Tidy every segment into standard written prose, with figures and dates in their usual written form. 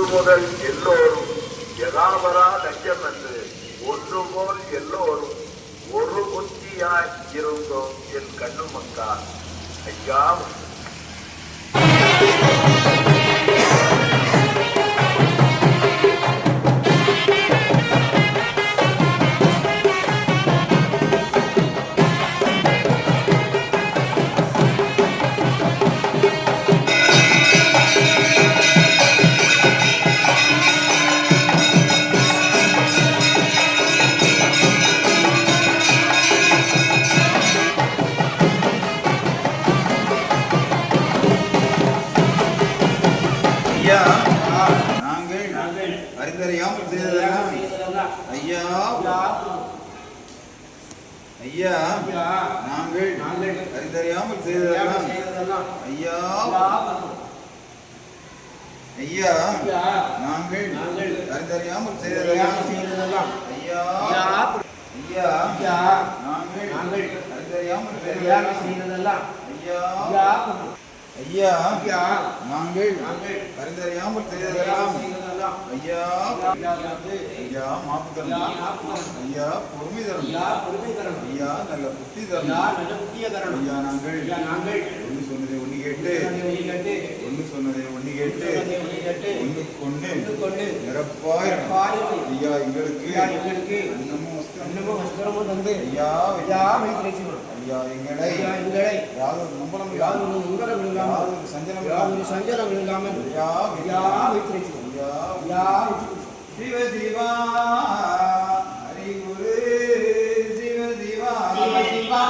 முதல் எல்லோரும் யதாவரா லட்சம் என்று ஒன்று போல் எல்லோரும் ஒரு புத்தியாய் இருந்தோம் என் கண்ணு மக்கா. ஐயா அறிந்தறியாமல் செய்ததெல்லாம் ஐயா ஐயா நாங்கள் அறிந்தறியாமல் செய்ததெல்லாம் ஐயா ஐயா நாங்கள் அறிந்தறியாமல் செய்ததெல்லாம் ஐயா ஐயா நாங்கள் அறிந்தறியாமல் செய்ததெல்லாம் ஐயா ஐயா நாங்கள் அறிந்தறியாமல் செய்ததெல்லாம் ஐயா ஐயா மாப்பு தரும் ஐயா பொறுமை தரும் ஐயா நல்ல புத்தி தரும் ஐயா நாங்கள் ஒன்று சொன்னதை ஒன்று கேட்டு ஒன்று சொன்னதை ஒன்று கேட்டு ஒன்று கொண்டு நிரப்பாயிரம் ஐயா எங்களுக்கு இன்னமும் வஸ்திரமும் தந்து ஐயா ஐயா எங்களை யாதொரு நம்பலம் யாதொரு சஞ்சலம் இல்லாமல் சிவ சிவா ஹரி குரு சிவ சிவா சிவா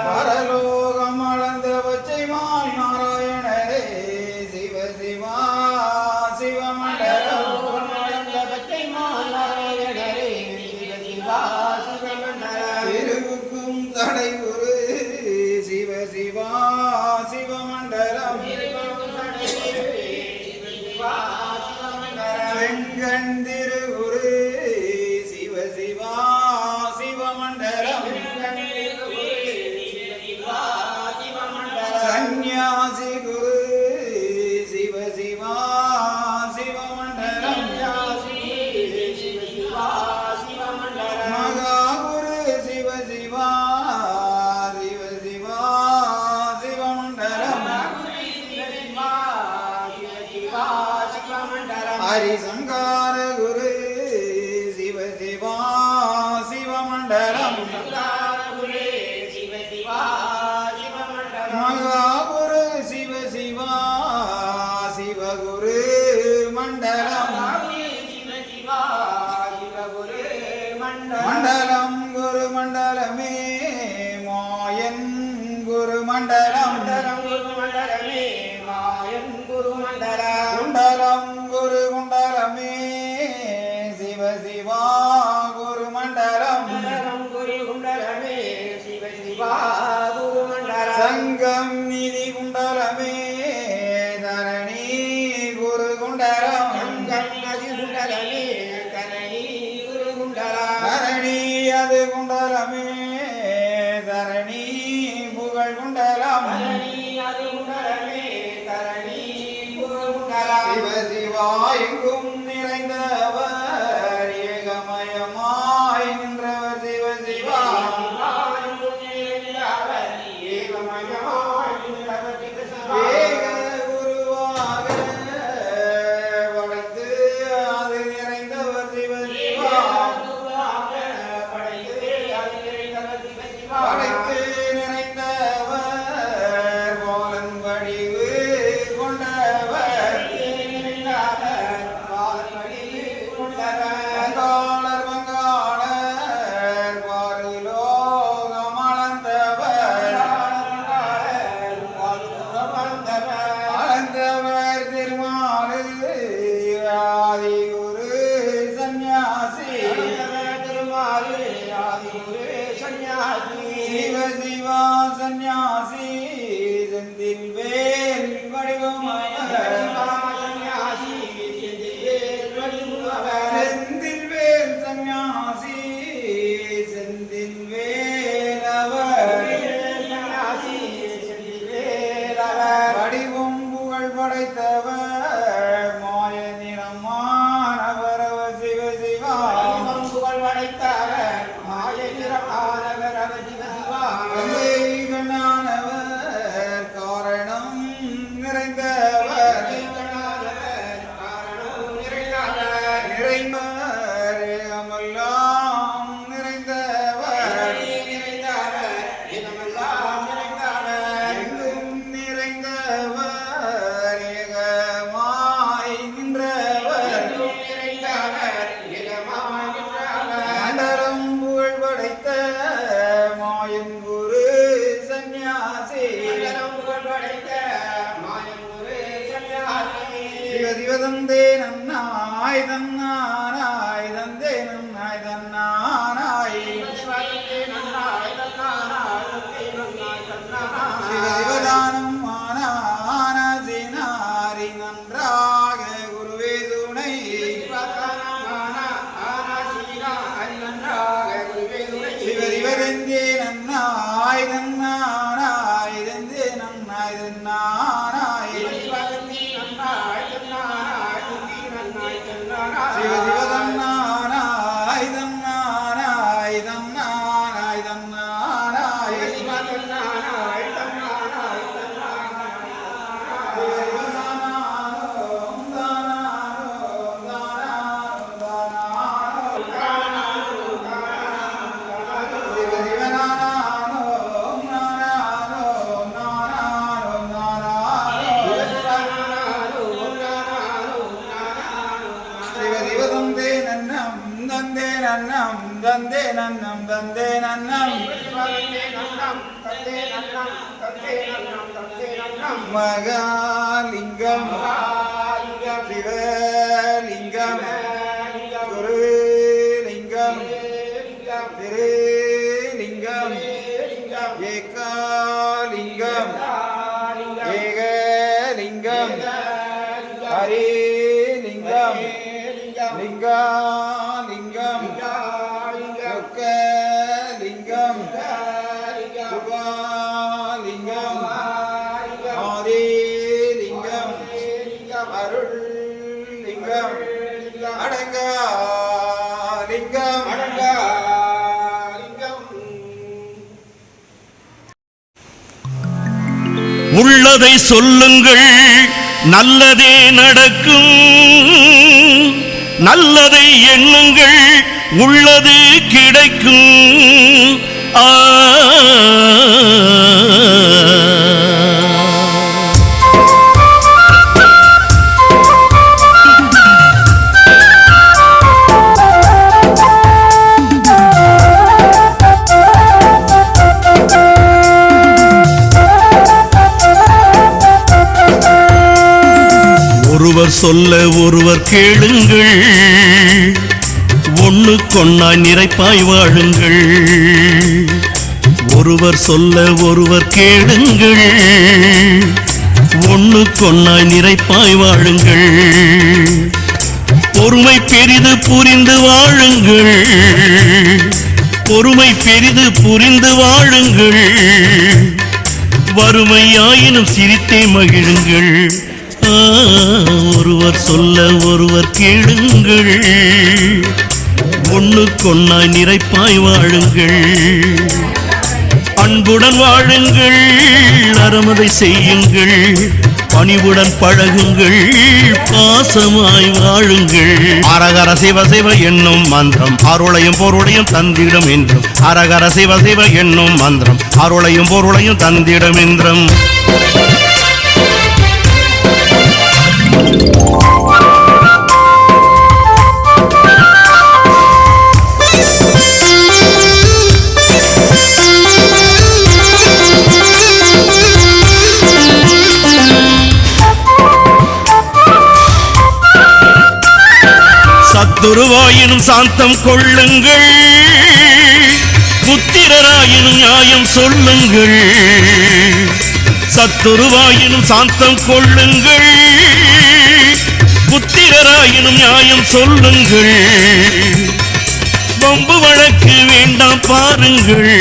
பரலோகம் அளந்த பச்சைமால் நாராயணரே சிவ சிவா சிவமண்டலம் திருவுக்கும் தடைகுரு சிவ சிவா சிவமண்டலம் செங்கண் திருகுரு சிவ சிவா சிவமண்டலம் சந்நியாசி குரு சிவ சிவா சிவமண்டலம் மகா குரு சிவ சிவா சிவ சிவா சிவமண்டலம் ஹரிசங்கார குரு சிவ சிவா சிவமண்டலம் மகாகுரு சிவ சிவா சிவகுரு மண்டலம் மண்டலம் குரு மண்டலமே மாயன் குரு மண்டலம் குண்டலம் குரு குண்டலமே சிவ சிவா குரு மண்டலம் சங்கம் நிதி குண்டலமே தரணி குரு குண்டலம் தரணி அது குண்டலமே தரணி புகழ் குண்டலம் சிவ சிவா எங்கும் நிறைந்தவர் ஏகமயமாய் நின்றவர் சிவ சிவா ஏக குருவாக படைத்து அது நிறைந்தவர் சிவ சிவா படைத்து நிறைந்தவர் கோலன் வடிவு கொண்டவர் வங்காளர் வங்காளர் பாரிலோகம் அளந்தவர் அளந்தவர் திருமாலு ஆதி குரு சந்நியாசி சிவ சிவா சந்நியாசி செந்தில் வேல் வடிவம் செந்தில் வேல் சந்நியாசி செந்தில் வேலவர் வடிவம் புகழ் படைத்தவர் மாய நிறமானவர் சிவ சிவா கண்ணானவர் காரணம் நிறைந்தவர் நிறைந்தவர் ஏகமெல்லாம் நிறைந்தவர் எங்கும் நிறைந்தவர் ஏகமாய் நின்றவர் மண்டலம் புகழ் படைத்த மாயன் குரு சந்நியாசி சிவ சிவதந்தே நன்னாய் தன்னானாய் தந்தே நன்னாய் தன்னானாய் சிவ சிவதானம் ஆனாசினாரி நன்றாக குருவே துணை சிவ சிவதந்தே நன்னாய் தன்னானாய் தந்தே நன்னாய் தன்னானாய் சிவ சிவதன்னானாய் தன்னானாய் தன்னானாய் தன்னானாய் தந்தே நன்னம் தந்தே நன்னம் மகாலிங்கம் சிவலிங்கம் குருலிங்கம் திருலிங்கம் ஏகாலிங்கம் ஏகலிங்கம் ஹரிலிங்கம் லிங்காலிங்கம் லிங்கம் சுபாலிங்கம் ஆதிலிங்கம் அருள்லிங்கம் அடங்காலிங்கம் உள்ளதை சொல்லுங்கள் நல்லதே நடக்கும் நல்லதை எண்ணுங்கள் உள்ளது கிடைக்கும் ஒருவர் சொல்ல ஒருவர் கேளுங்கள் ஒண்ணுக்கொன்னாய் நிறைப்பாய் வாழுங்கள் ஒருவர் சொல்ல ஒருவர் கேளுங்கள் ஒண்ணுக்கொன்னாய் நிறைப்பாய் வாழுங்கள் பொறுமை பெரிது புரிந்து வாழுங்கள் பொறுமை பெரிது புரிந்து வாழுங்கள் வறுமையாயினும் சிரித்தே மகிழுங்கள் ஒருவர் சொல்ல ஒருவர் கேளுங்கள் ஒண்ணுக்கொன்னாய் நிறைப்பாய் வாழுங்கள் அன்புடன் வாழுங்கள் அறமதை செய்யுங்கள் பணிவுடன் பழகுங்கள், பாசமாய் வாழுங்கள். அரகர சிவ சிவ என்னும் மந்திரம் அருளையும் பொருளையும் தந்திடும் என்றும். அரகர சிவ சிவ என்னும் மந்திரம் அருளையும் பொருளையும் தந்திடும் என்றும். சத்துருவாயினும் சாந்தம் கொள்ளுங்கள், புத்திரராயினும் நியாயம் சொல்லுங்கள். சத்துருவாயினும் சாந்தம் கொள்ளுங்கள், புத்திரராயினும் நியாயம் சொல்லுங்கள். வம்பு வழக்கு வேண்டாம் பாருங்கள்,